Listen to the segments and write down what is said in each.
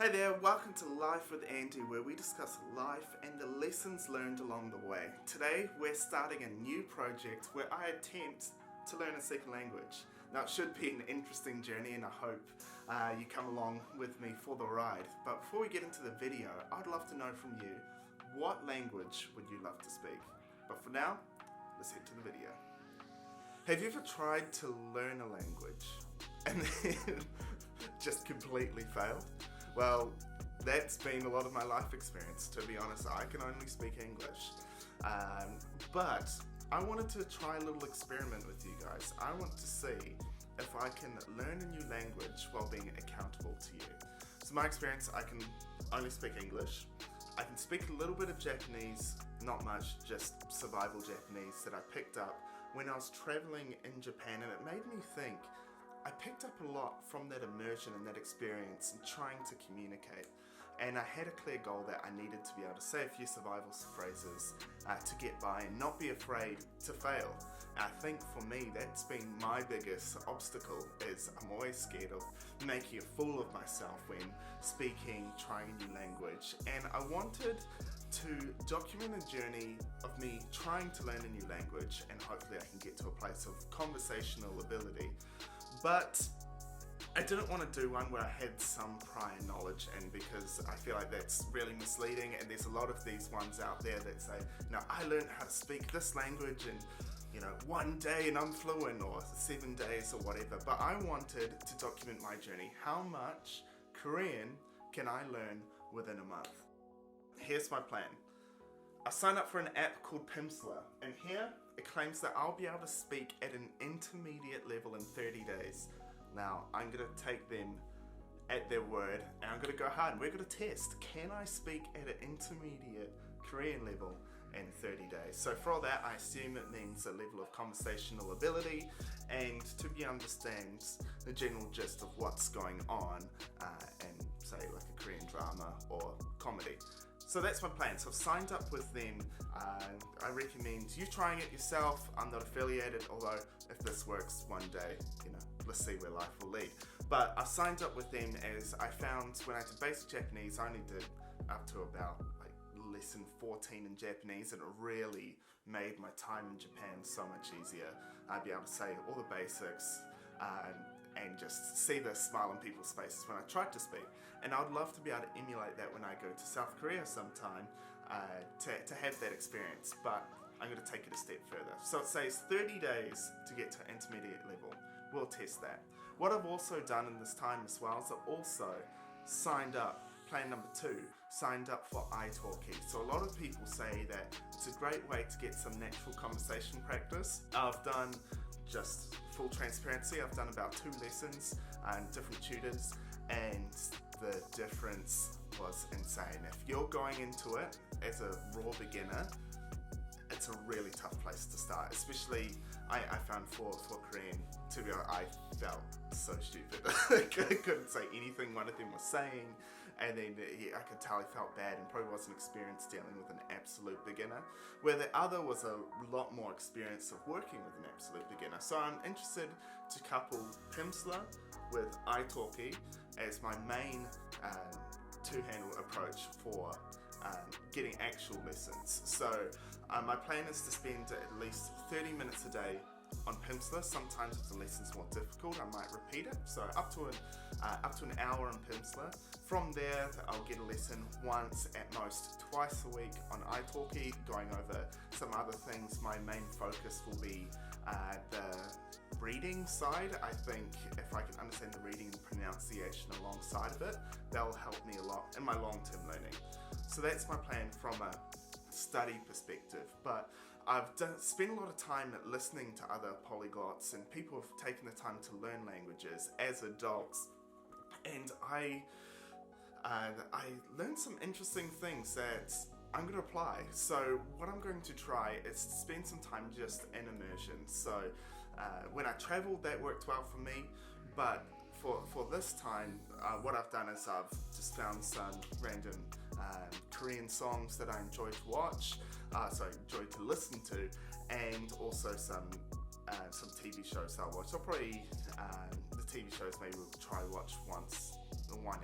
Hey there, welcome to Life with Andy, where we discuss life and the lessons learned along the way. Today, we're starting a new project where I attempt to learn a second language. Now, it should be an interesting journey, and I hope you come along with me for the ride. But before we get into the video, I'd love to know from you, what language would you love to speak? But for now, let's head to the video. Have you ever tried to learn a language and then just completely failed? Well, that's been a lot of my life experience, to be honest. I can only speak English. But I wanted to try a little experiment with you guys. I want to see if I can learn a new language while being accountable to you. So my experience, I can only speak English. I can speak a little bit of Japanese, not much, just survival Japanese that I picked up when I was traveling in Japan, and it made me think. I picked up a lot from that immersion and that experience and trying to communicate, and I had a clear goal that I needed to be able to say a few survival phrases to get by and not be afraid to fail. And I think for me that's been my biggest obstacle, is I'm always scared of making a fool of myself when speaking, trying a new language, and I wanted to document a journey of me trying to learn a new language, and hopefully I can get to a place of conversational ability. But I didn't want to do one where I had some prior knowledge, and because I feel like that's really misleading, and there's a lot of these ones out there that say, now I learned how to speak this language in 1 day and I'm fluent, or 7 days or whatever. But I wanted to document my journey. How much Korean can I learn within a month? Here's my plan. I signed up for an app called Pimsleur, and here it claims that I'll be able to speak at an intermediate level in 30 days. Now, I'm going to take them at their word, and I'm going to go hard, and we're going to test, can I speak at an intermediate Korean level in 30 days? So for all that, I assume it means a level of conversational ability, and to be understand the general gist of what's going on in, say, like a Korean drama or comedy. So that's my plan. So I've signed up with them. I recommend you trying it yourself. I'm not affiliated, although if this works one day, let's see where life will lead. But I signed up with them as I found when I did basic Japanese, I only did up to about lesson 14 in Japanese, and it really made my time in Japan so much easier. I'd be able to say all the basics, and just see the smile on people's faces when I tried to speak. And I'd love to be able to emulate that when I go to South Korea sometime, to have that experience, but I'm going to take it a step further. So it says 30 days to get to intermediate level. We'll test that. What I've also done in this time as well is I've also signed up, plan number 2, signed up for Italki. So a lot of people say that it's a great way to get some natural conversation practice. I've done, just full transparency, I've done about 2 lessons and different tutors, and the difference was insane. If you're going into it as a raw beginner, it's a really tough place to start, especially I found for Korean, to be honest, I felt so stupid. I couldn't say anything one of them was saying, and then I could tell he felt bad and probably wasn't experienced dealing with an absolute beginner, where the other was a lot more experience of working with an absolute beginner. So I'm interested to couple Pimsleur with Italki as my main two-handle approach for getting actual lessons. So my plan is to spend at least 30 minutes a day on Pimsleur. Sometimes if the lesson's more difficult, I might repeat it. So up to an hour on Pimsleur. From there, I'll get a lesson once, at most twice a week on Italki, going over some other things. My main focus will be the reading side. I think if I can understand the reading and pronunciation alongside of it, that'll help me a lot in my long-term learning. So that's my plan from a study perspective, but I've spent a lot of time listening to other polyglots and people who have taken the time to learn languages as adults, and I learned some interesting things that I'm going to apply. So what I'm going to try is to spend some time just in immersion. So when I traveled, that worked well for me, but for this time, what I've done is I've just found some random Korean songs that I enjoy to watch, enjoy to listen to, and also some TV shows I'll watch. I'll probably, the TV shows maybe we'll try watch one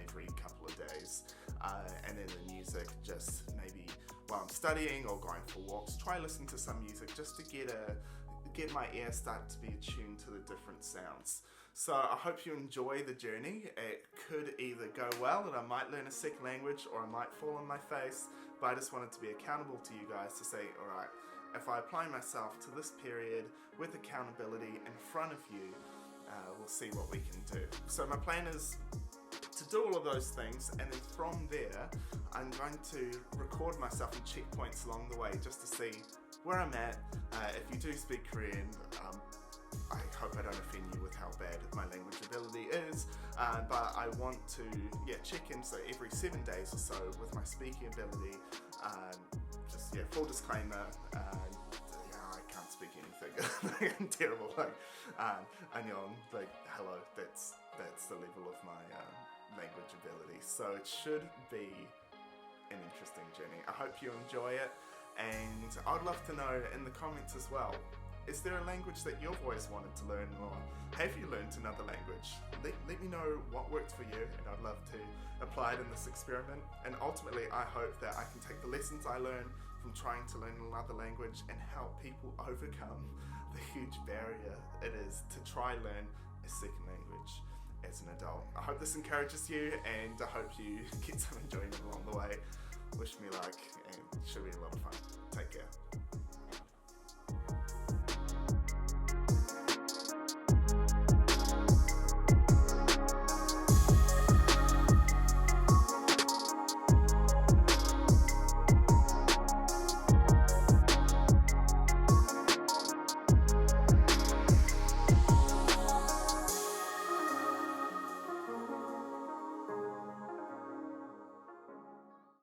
every couple of days. and then the music, just maybe while I'm studying or going for walks, try listening to some music just to get my ear start to be attuned to the different sounds. So I hope you enjoy the journey. It could either go well and I might learn a second language, or I might fall on my face, but I just wanted to be accountable to you guys to say, alright, if I apply myself to this period with accountability in front of you, we'll see what we can do. So my plan is to do all of those things, and then from there I'm going to record myself in checkpoints along the way just to see where I'm at. If you do speak Korean, I hope I don't offend you with how bad my language ability is, but I want to check in, so every 7 days or so with my speaking ability. Full disclaimer, I can't speak anything. I'm terrible. Hello, that's the level of my language ability. So it should be an interesting journey. I hope you enjoy it, and I'd love to know in the comments as well, is there a language that you've always wanted to learn, or have you learned another language? Let me know what worked for you, and I'd love to apply it in this experiment. And ultimately, I hope that I can take the lessons I learned from trying to learn another language and help people overcome the huge barrier it is to try learn a second language as an adult. I hope this encourages you, and I hope you get some enjoyment along the way. Wish me luck, and it should be a lot of fun. Take care.